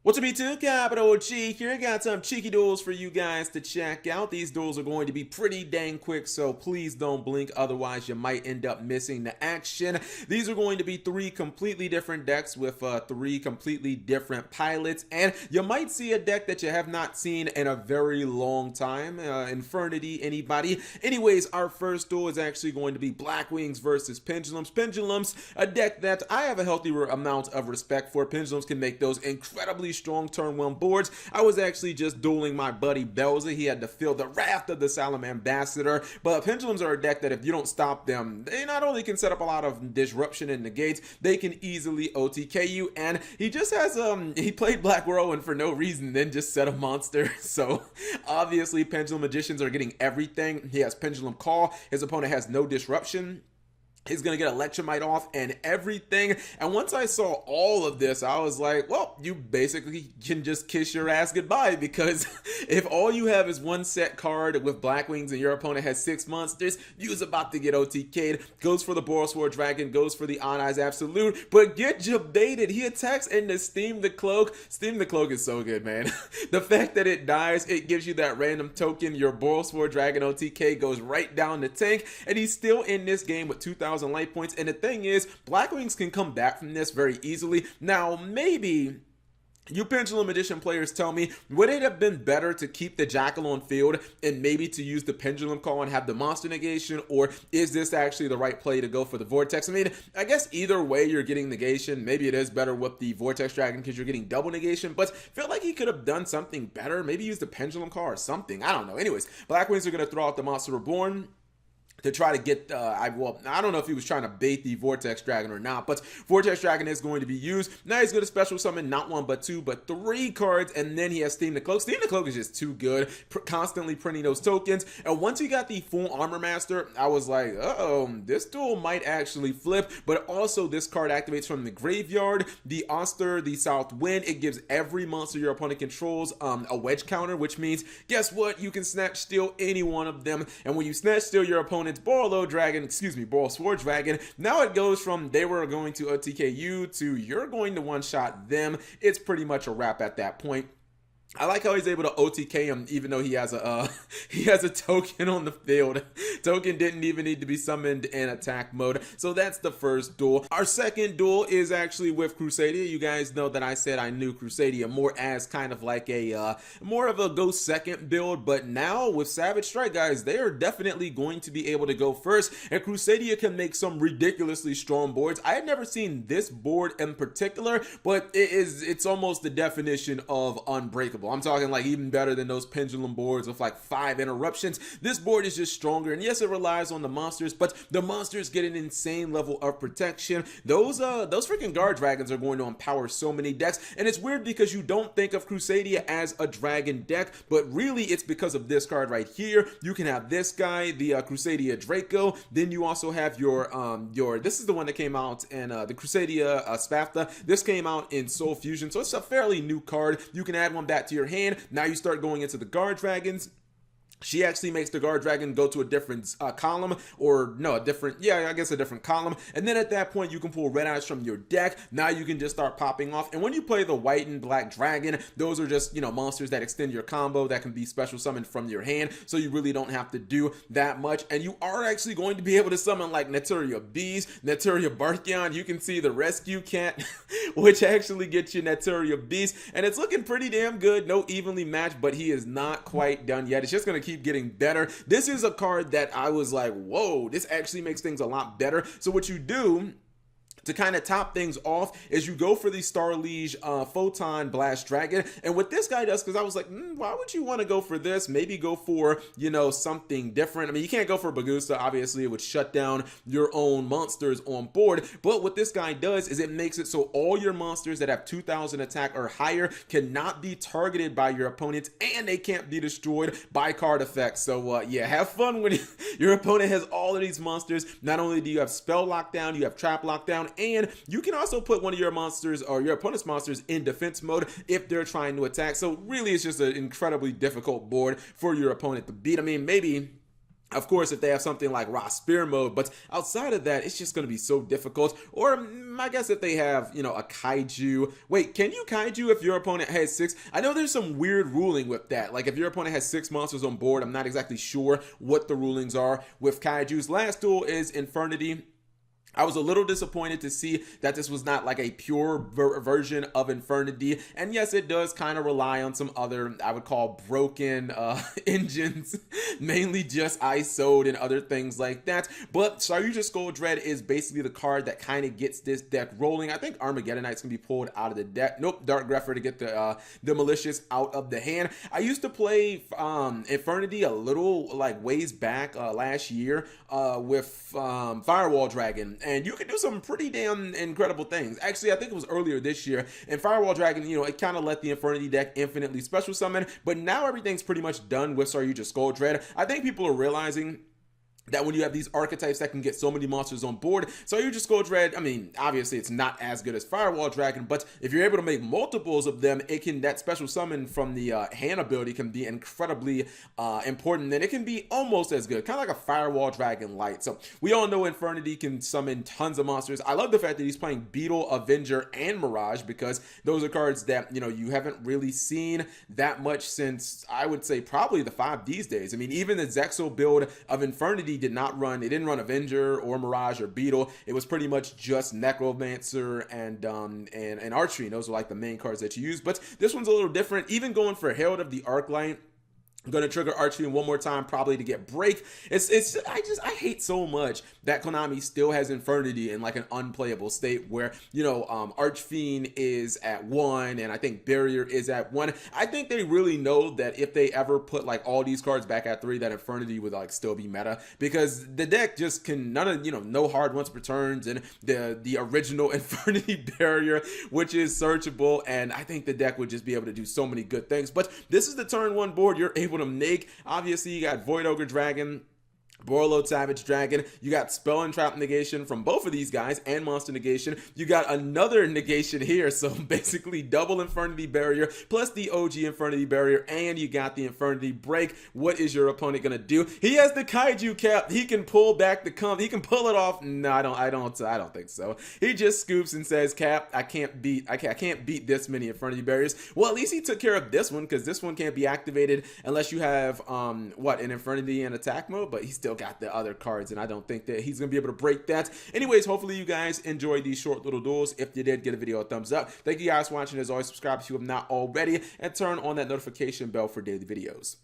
What's up, YouTube? Capital G here. Got some cheeky duels for you guys to check out. These duels are going to be pretty dang quick, so please don't blink. Otherwise, you might end up missing the action. These are going to be three completely different decks with three completely different pilots, and you might see a deck that you have not seen in a very long time. Infernity, anybody? Anyways, our first duel is actually going to be Black Wings versus Pendulums. Pendulums, a deck that I have a healthy amount of respect for. Pendulums can make those incredibly strong turn 1 boards. I was actually just dueling my buddy Belza. He had to feel the wrath of the Salem Ambassador, but Pendulums are a deck that if you don't stop them, they not only can set up a lot of disruption and negates, they can easily OTK you, and he just has, he played Black Whirlwind for no reason, then just set a monster, so obviously Pendulum Magicians are getting everything. He has Pendulum Call, his opponent has no disruption. He's going to get Electromite off and everything. And once I saw all of this, I was like, well, you basically can just kiss your ass goodbye, because if all you have is one set card with Black Wings and your opponent has 6 monsters, you's about to get OTK'd. Goes for the Borrelsword Dragon, goes for the On Eyes Absolute, but get jebaited. He attacks into Steam the Cloak. Steam the Cloak is so good, man. The fact that it dies, it gives you that random token. Your Borrelsword Dragon OTK goes right down the tank, and he's still in this game with 2,000 life points. And the thing is, Black Wings can come back from this very easily. Now, maybe you Pendulum Edition players tell me, would it have been better to keep the Jackal on field and maybe to use the Pendulum Call and have the monster negation, or is this actually the right play to go for the Vortex? I mean, I guess either way you're getting negation. Maybe it is better with the Vortex Dragon because you're getting double negation, but I feel like he could have done something better. Maybe use the Pendulum Call or something. I don't know. Anyways, Black Wings are going to throw out the Monster Reborn to try to get, I don't know if he was trying to bait the Vortex Dragon or not, but Vortex Dragon is going to be used. Now he's going to special summon not 1 but 2 but 3 cards, and then he has Steam the Cloak. Steam the Cloak is just too good, constantly printing those tokens. And once he got the full Armor Master, I was like, uh-oh, this duel might actually flip. But also this card activates from the graveyard, the Oster, the South Wind. It gives every monster your opponent controls a wedge counter, which means, guess what? You can snatch steal any one of them, and when you snatch steal your opponent's Borrelsword Dragon, now it goes from they were going to OTK you to you're going to one-shot them. It's pretty much a wrap at that point. I like how he's able to OTK him even though he has a he has a token on the field. Token didn't even need to be summoned in attack mode. So that's the first duel. Our second duel is actually with Crusadia. You guys know that I said I knew Crusadia more as kind of like a more of a go second build, but now with Savage Strike, guys, they are definitely going to be able to go first, and Crusadia can make some ridiculously strong boards. I had never seen this board in particular, but it's almost the definition of unbreakable. I'm talking like even better than those Pendulum boards with like 5 interruptions. This board is just stronger, and yes, it relies on the monsters, but the monsters get an insane level of protection. Those freaking Guard Dragons are going to empower so many decks, and it's weird because you don't think of Crusadia as a dragon deck, but really it's because of this card right here. You can have this guy, the Crusadia Draco. Then you also have your this is the one that came out in the Crusadia Spafta. This came out in Soul Fusion, so it's a fairly new card. You can add one back to your hand. Now you start going into the Guard Dragons. She actually makes the Guard Dragon go to a different column, or no, a different column. And then at that point, you can pull Red Eyes from your deck. Now you can just start popping off. And when you play the White and Black Dragon, those are just, monsters that extend your combo that can be special summoned from your hand. So you really don't have to do that much. And you are actually going to be able to summon like Naturia Beast, Naturia Barkion. You can see the Rescue Cat, which actually gets you Naturia Beast. And it's looking pretty damn good. No evenly matched, but he is not quite done yet. It's just going to keep getting better. This is a card that I was like, whoa, this actually makes things a lot better. So what you do to kind of top things off is you go for the Star Liege Photon Blast Dragon. And what this guy does, because I was like, why would you want to go for this? Maybe go for, something different. I mean, you can't go for Bagusta. Obviously, it would shut down your own monsters on board. But what this guy does is it makes it so all your monsters that have 2,000 attack or higher cannot be targeted by your opponents, and they can't be destroyed by card effects. So yeah, have fun when your opponent has all of these monsters. Not only do you have spell lockdown, you have trap lockdown, and you can also put one of your monsters or your opponent's monsters in defense mode if they're trying to attack. So really, it's just an incredibly difficult board for your opponent to beat. I mean, maybe Of course, if they have something like raw spear mode, but outside of that, it's just going to be so difficult. Or I guess if they have, you know, a kaiju. Wait, can you kaiju if your opponent has 6? I know there's some weird ruling with that. Like if your opponent has 6 monsters on board, I'm not exactly sure what the rulings are with kaijus. Last duel is Infernity. I was a little disappointed to see that this was not like a pure version of Infernity. And yes, it does kind of rely on some other, I would call, broken engines, mainly just ISO'd and other things like that. But Saryuja Skull Dread is basically the card that kind of gets this deck rolling. I think Armageddonite's going to be pulled out of the deck. Nope, Dark Grepher to get the Malicious out of the hand. I used to play Infernity a little like ways back last year with Firewall Dragon. And you can do some pretty damn incredible things. Actually, I think it was earlier this year. And Firewall Dragon, you know, it kind of let the Infernity deck infinitely special summon. But now everything's pretty much done with Saryuja Skull Dread. I think people are realizing that when you have these archetypes that can get so many monsters on board, Saryuja Skull Dread, I mean, obviously it's not as good as Firewall Dragon, but if you're able to make multiples of them, it can, that special summon from the hand ability can be incredibly important, and it can be almost as good, kind of like a Firewall Dragon Light. So we all know Infernity can summon tons of monsters. I love the fact that he's playing Beetle, Avenger, and Mirage, because those are cards that, you know, you haven't really seen that much since, I would say, probably the 5Ds days. I mean, even the Zexal build of Infernity didn't run Avenger or Mirage or Beetle. It was pretty much just Necromancer and Archery. And those are like the main cards that you use. But this one's a little different. Even going for Herald of the Arclight, I'm gonna trigger Archery one more time, probably to get break. I hate so much that Konami still has Infernity in like an unplayable state where, you know, Archfiend is at 1 and I think Barrier is at 1. I think they really know that if they ever put like all these cards back at 3, that Infernity would like still be meta, because the deck just can no hard once returns, and the original Infernity Barrier, which is searchable, and I think the deck would just be able to do so many good things. But this is the turn 1 board you're able to make. Obviously, you got Void Ogre Dragon, Borrelsword Savage Dragon, you got Spell and Trap negation from both of these guys, and Monster negation. You got another negation here, so basically double Infernity Barrier plus the OG Infernity Barrier, and you got the Infernity Break. What is your opponent gonna do? He has the Kaiju Cap. He can pull back the comp. He can pull it off. No, I don't think so. He just scoops and says, "Cap, I can't beat this many Infernity Barriers." Well, at least he took care of this one, because this one can't be activated unless you have an Infernity in attack mode. But he still got the other cards, and I don't think that he's gonna be able to break that. Anyways, hopefully you guys enjoyed these short little duels. If you did, give a video a thumbs up. Thank you guys for watching. As always, subscribe if you have not already, and turn on that notification bell for daily videos.